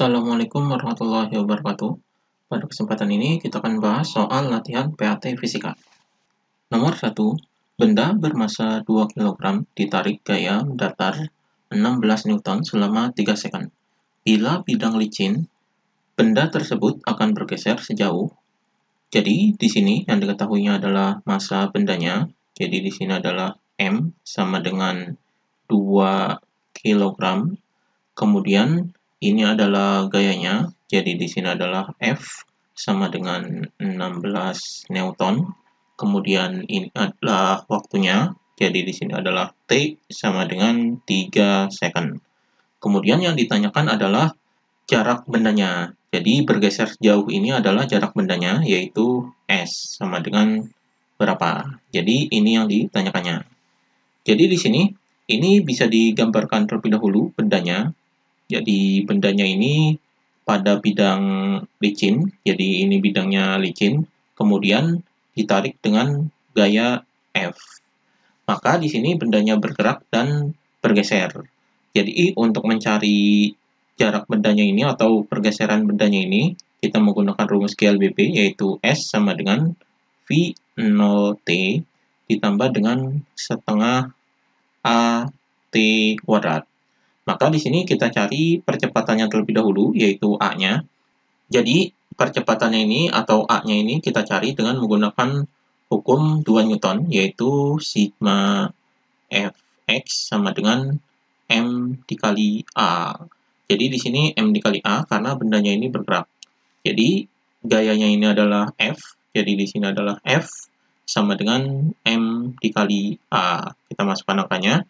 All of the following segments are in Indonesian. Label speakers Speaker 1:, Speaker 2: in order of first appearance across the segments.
Speaker 1: Assalamualaikum warahmatullahi wabarakatuh. Pada kesempatan ini kita akan bahas soal latihan PAT fisika. Nomor 1. Benda bermasa 2 kg ditarik gaya datar 16 Newton selama 3 second. Bila bidang licin, benda tersebut akan bergeser sejauh. Jadi di sini yang diketahuinya adalah masa bendanya. Jadi di sini adalah M sama dengan 2 kg. Kemudian ini adalah gayanya, jadi di sini adalah F sama dengan 16 Newton. Kemudian ini adalah waktunya, jadi di sini adalah T sama dengan 3 second. Kemudian yang ditanyakan adalah jarak bendanya. Jadi bergeser sejauh ini adalah jarak bendanya, yaitu S sama dengan berapa. Jadi ini yang ditanyakannya. Jadi di sini, ini bisa digambarkan terlebih dahulu bendanya. Jadi bendanya ini pada bidang licin, jadi ini bidangnya licin, kemudian ditarik dengan gaya F. Maka di sini bendanya bergerak dan bergeser. Jadi untuk mencari jarak bendanya ini atau pergeseran bendanya ini, kita menggunakan rumus GLBP yaitu S sama dengan V0T ditambah dengan setengah AT kuadrat. Maka di sini kita cari percepatannya terlebih dahulu, yaitu A-nya. Jadi, percepatannya ini atau A-nya ini kita cari dengan menggunakan hukum 2 Newton, yaitu sigma Fx sama dengan M dikali A. Jadi, di sini M dikali A karena bendanya ini bergerak. Jadi, gayanya ini adalah F, jadi di sini adalah F sama dengan M dikali A. Kita masukkan angkanya.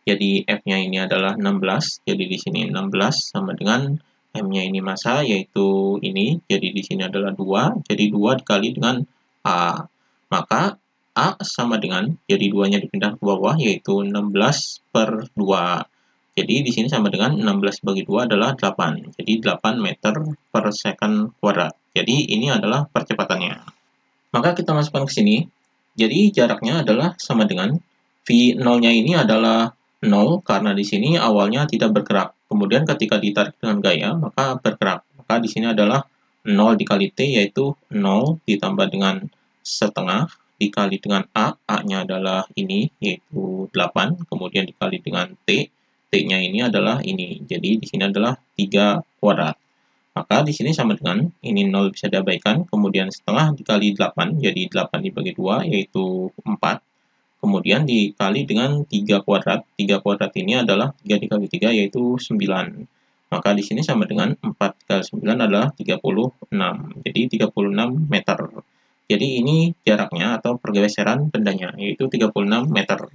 Speaker 1: Jadi F-nya ini adalah 16, jadi di sini 16 sama dengan M-nya ini massa, yaitu ini, jadi di sini adalah 2, jadi 2 dikali dengan A. Maka A sama dengan, jadi 2-nya dipindah ke bawah, yaitu 16 per 2. Jadi di sini sama dengan 16 bagi 2 adalah 8, jadi 8 meter per second kuadrat. Jadi ini adalah percepatannya. Maka kita masukkan ke sini, jadi jaraknya adalah sama dengan V0-nya ini adalah 0 karena di sini awalnya tidak bergerak. Kemudian ketika ditarik dengan gaya maka bergerak. Maka di sini adalah 0 dikali T yaitu 0 ditambah dengan setengah dikali dengan A. A-nya adalah ini yaitu 8. Kemudian dikali dengan T. T-nya ini adalah ini. Jadi di sini adalah 3 kuadrat. Maka di sini sama dengan ini 0 bisa diabaikan. Kemudian setengah dikali 8. Jadi 8 dibagi 2 yaitu 4. Kemudian dikali dengan 3 kuadrat. 3 kuadrat ini adalah 3 dikali 3 yaitu 9. Maka di sini sama dengan 4 kali 9 adalah 36. Jadi 36 meter. Jadi ini jaraknya atau pergeseran bendanya yaitu 36 meter.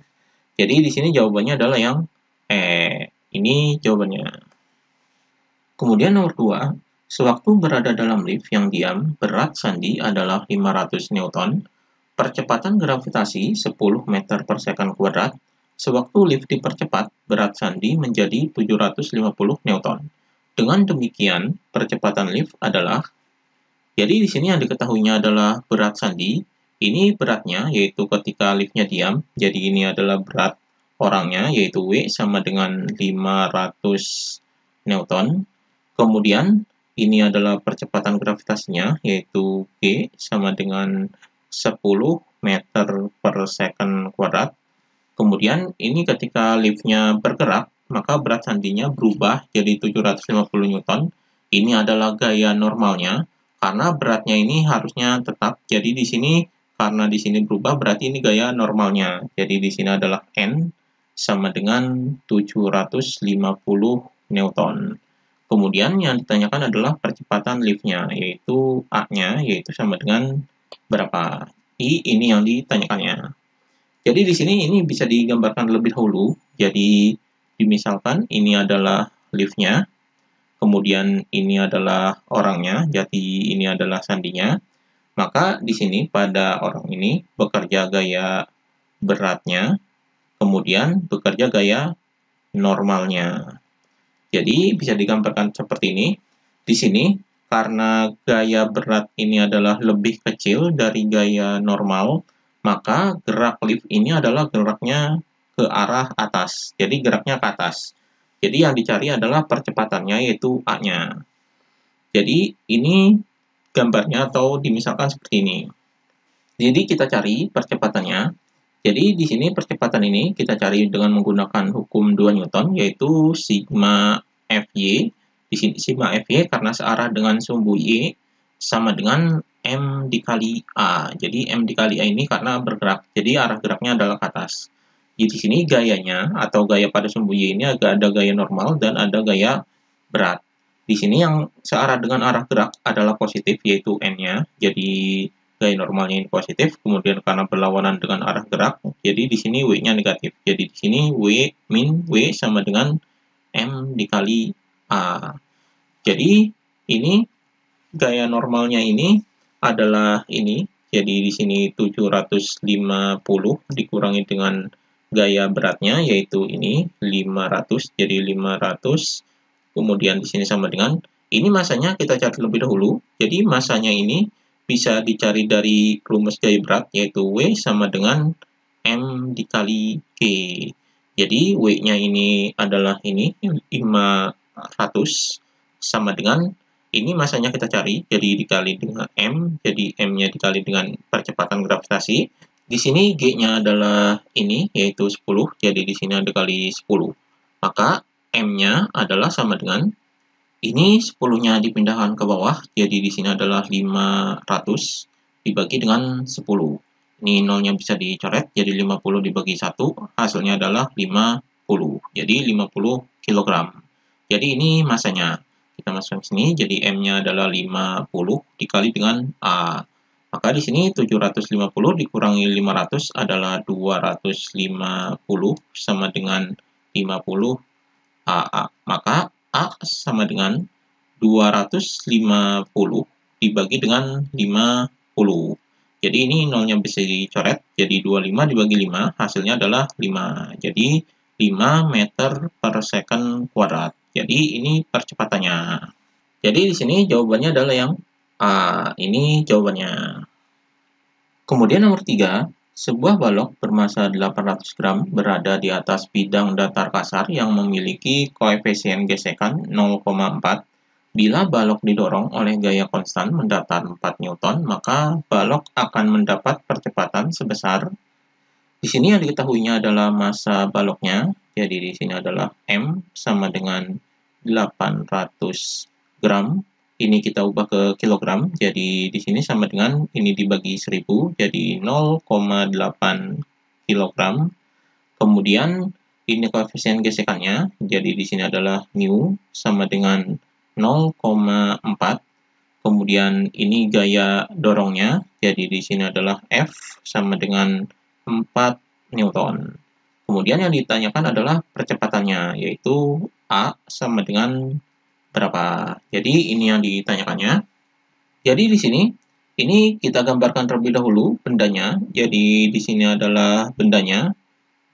Speaker 1: Jadi di sini jawabannya adalah yang ini jawabannya. Kemudian nomor 2, sewaktu berada dalam lift yang diam, berat Sandi adalah 500 Newton. Percepatan gravitasi 10 meter per second kuadrat. Sewaktu lift dipercepat, berat Sandi menjadi 750 Newton. Dengan demikian, percepatan lift adalah, jadi di sini yang diketahuinya adalah berat Sandi. Ini beratnya, yaitu ketika liftnya diam. Jadi ini adalah berat orangnya, yaitu W sama dengan 500 Newton. Kemudian, ini adalah percepatan gravitasinya, yaitu G sama dengan 10 meter per second kuadrat. Kemudian ini ketika liftnya bergerak, maka berat sandinya berubah jadi 750 Newton. Ini adalah gaya normalnya, karena beratnya ini harusnya tetap. Jadi di sini, karena di sini berubah, berarti ini gaya normalnya. Jadi di sini adalah N sama dengan 750 Newton. Kemudian yang ditanyakan adalah percepatan liftnya, yaitu A-nya, yaitu sama dengan berapa. Ini yang ditanyakannya. Jadi di sini ini bisa digambarkan lebih dahulu. Jadi dimisalkan ini adalah liftnya, kemudian ini adalah orangnya, jadi ini adalah sandinya. Maka di sini pada orang ini bekerja gaya beratnya, kemudian bekerja gaya normalnya. Jadi bisa digambarkan seperti ini. Di sini karena gaya berat ini adalah lebih kecil dari gaya normal, maka gerak lift ini adalah geraknya ke arah atas. Jadi geraknya ke atas. Jadi yang dicari adalah percepatannya, yaitu A-nya. Jadi ini gambarnya atau dimisalkan seperti ini. Jadi kita cari percepatannya. Jadi di sini percepatan ini kita cari dengan menggunakan hukum 2 Newton, yaitu sigma Fy. Di sini sigma Fy karena searah dengan sumbu Y sama dengan M dikali A. Jadi M dikali A ini karena bergerak, jadi arah geraknya adalah ke atas. Jadi di sini gayanya atau gaya pada sumbu Y ini ada gaya normal dan ada gaya berat. Di sini yang searah dengan arah gerak adalah positif, yaitu N-nya. Jadi gaya normalnya ini positif, kemudian karena berlawanan dengan arah gerak, jadi di sini W-nya negatif. Jadi di sini W sama dengan M dikali A. Jadi ini gaya normalnya ini adalah ini. Jadi di sini 750 dikurangi dengan gaya beratnya, yaitu ini 500. Jadi 500. Kemudian di sini sama dengan ini masanya kita cari lebih dahulu. Jadi masanya ini bisa dicari dari rumus gaya berat, yaitu W sama dengan M dikali G. Jadi W-nya ini adalah ini 500 sama dengan ini masanya kita cari, jadi dikali dengan M, jadi M-nya dikali dengan percepatan gravitasi. Di sini G-nya adalah ini, yaitu 10, jadi di sini ada kali 10. Maka M-nya adalah sama dengan ini 10-nya dipindahkan ke bawah, jadi di sini adalah 500 dibagi dengan 10. Ini nolnya bisa dicoret, jadi 50 dibagi 1, hasilnya adalah 50. Jadi 50 kg. Jadi ini masanya. Kita masukkan sini, jadi M-nya adalah 50 dikali dengan A. Maka di sini 750 dikurangi 500 adalah 250 sama dengan 50 AA. Maka A sama dengan 250 dibagi dengan 50. Jadi ini nolnya bisa dicoret, jadi 25 dibagi 5, hasilnya adalah 5. Jadi 5 meter per second kuadrat. Jadi ini percepatannya. Jadi di sini jawabannya adalah yang A. Ini jawabannya. Kemudian nomor 3, sebuah balok bermasa 800 gram berada di atas bidang datar kasar yang memiliki koefisien gesekan 0,4. Bila balok didorong oleh gaya konstan mendatar 4 Newton, maka balok akan mendapat percepatan sebesar. Di sini yang diketahuinya adalah massa baloknya. Jadi di sini adalah M sama dengan 800 gram. Ini kita ubah ke kilogram. Jadi di sini sama dengan ini dibagi 1000, jadi 0,8 kilogram. Kemudian ini koefisien gesekannya. Jadi di sini adalah mu sama dengan 0,4. Kemudian ini gaya dorongnya. Jadi di sini adalah F sama dengan 4 Newton. Kemudian yang ditanyakan adalah percepatannya, yaitu A sama dengan berapa. Jadi ini yang ditanyakannya. Jadi di sini, ini kita gambarkan terlebih dahulu bendanya. Jadi di sini adalah bendanya.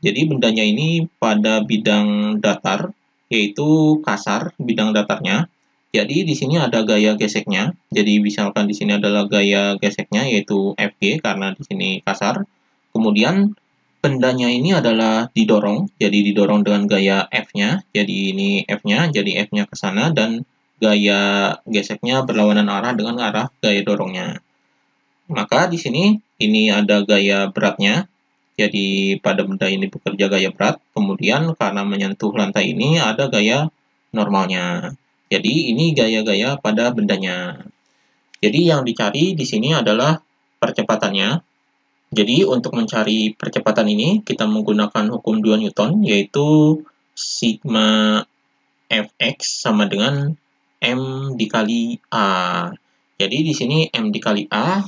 Speaker 1: Jadi bendanya ini pada bidang datar, yaitu kasar bidang datarnya. Jadi di sini ada gaya geseknya. Jadi misalkan di sini adalah gaya geseknya, yaitu Fg karena di sini kasar. Kemudian bendanya ini adalah didorong, jadi didorong dengan gaya F-nya. Jadi ini F-nya, jadi F-nya ke sana dan gaya geseknya berlawanan arah dengan arah gaya dorongnya. Maka di sini ini ada gaya beratnya. Jadi pada benda ini bekerja gaya berat, kemudian karena menyentuh lantai ini ada gaya normalnya. Jadi ini gaya-gaya pada bendanya. Jadi yang dicari di sini adalah percepatannya. Jadi untuk mencari percepatan ini kita menggunakan hukum 2 Newton, yaitu sigma Fx sama dengan M dikali A. Jadi di sini M dikali A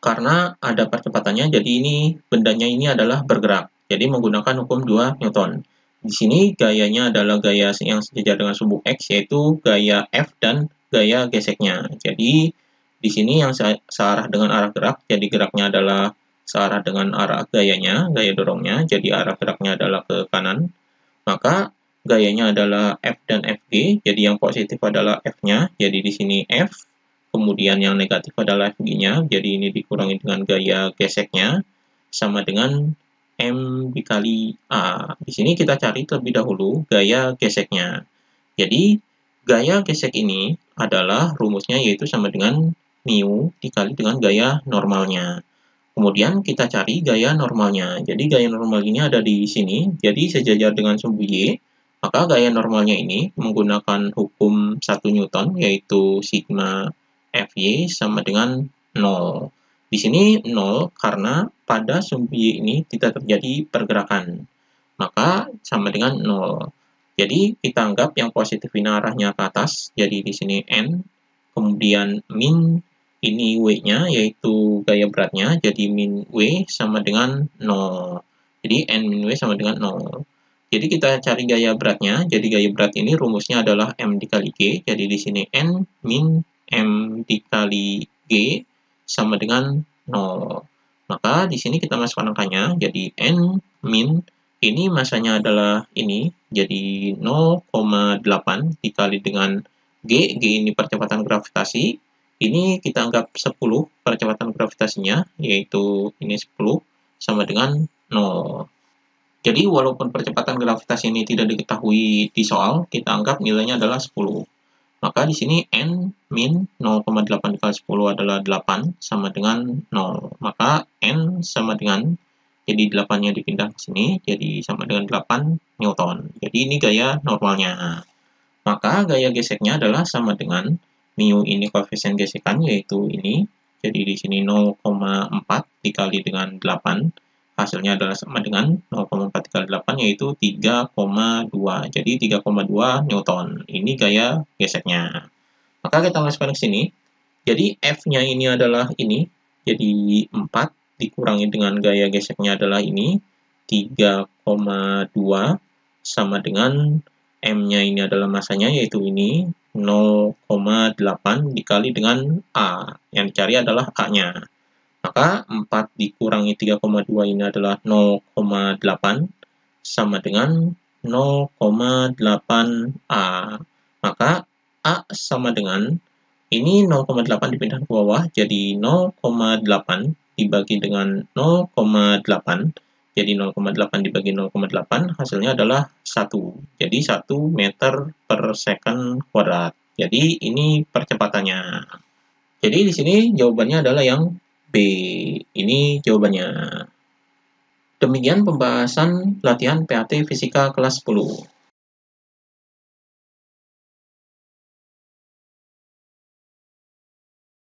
Speaker 1: karena ada percepatannya, jadi ini bendanya ini adalah bergerak. Jadi menggunakan hukum 2 Newton. Di sini gayanya adalah gaya yang sejajar dengan sumbu X, yaitu gaya F dan gaya geseknya. Jadi di sini yang searah dengan arah gerak, jadi geraknya adalah searah dengan arah gayanya, gaya dorongnya, jadi arah geraknya adalah ke kanan. Maka gayanya adalah F dan Fg, jadi yang positif adalah F-nya, jadi di sini F. Kemudian yang negatif adalah Fg-nya, jadi ini dikurangi dengan gaya geseknya, sama dengan M dikali A. Di sini kita cari terlebih dahulu gaya geseknya. Jadi, Gaya gesek ini adalah rumusnya yaitu sama dengan mu dikali dengan gaya normalnya. Kemudian kita cari gaya normalnya. Jadi gaya normal ini ada di sini, jadi sejajar dengan sumbu Y, maka gaya normalnya ini menggunakan hukum 1 Newton, yaitu sigma Fy sama dengan 0. Di sini 0 karena pada sumbu Y ini tidak terjadi pergerakan, maka sama dengan 0. Jadi kita anggap yang positif ini arahnya ke atas, jadi di sini N, kemudian min ini W-nya, yaitu gaya beratnya, jadi min W sama dengan 0. Jadi N min W sama dengan 0. Jadi kita cari gaya beratnya, jadi gaya berat ini rumusnya adalah M dikali G, jadi di sini N min M dikali G sama dengan 0. Maka di sini kita masukkan angkanya, jadi N min ini masanya adalah ini, jadi 0,8 dikali dengan G ini percepatan gravitasi, ini kita anggap 10 percepatan gravitasinya, yaitu ini 10 sama dengan 0. Jadi walaupun percepatan gravitasi ini tidak diketahui di soal, kita anggap nilainya adalah 10. Maka di sini N min 0,8 dikali 10 adalah 8 sama dengan 0. Maka N sama dengan, jadi 8-nya dipindah ke sini, jadi sama dengan 8 Newton. Jadi ini gaya normalnya. Maka gaya geseknya adalah sama dengan mu ini koefisien gesekan, yaitu ini. Jadi di sini 0,4 dikali dengan 8. Hasilnya adalah sama dengan 0,4 dikali 8, yaitu 3,2. Jadi 3,2 Newton. Ini gaya geseknya. Maka kita masukkan ke sini. Jadi F-nya ini adalah ini. Jadi 4 dikurangi dengan gaya geseknya adalah ini. 3,2 sama dengan M-nya ini adalah masanya, yaitu ini 0,8 dikali dengan A. Yang dicari adalah A-nya. Maka 4 dikurangi 3,2 ini adalah 0,8 sama dengan 0,8A. Maka A sama dengan, ini 0,8 dipindah ke bawah, jadi 0,8 dibagi dengan 0,8. Jadi 0,8 dibagi 0,8 hasilnya adalah 1. Jadi 1 meter per second kuadrat. Jadi ini percepatannya. Jadi di sini jawabannya adalah yang B. Ini jawabannya. Demikian pembahasan latihan PAT Fisika kelas 10.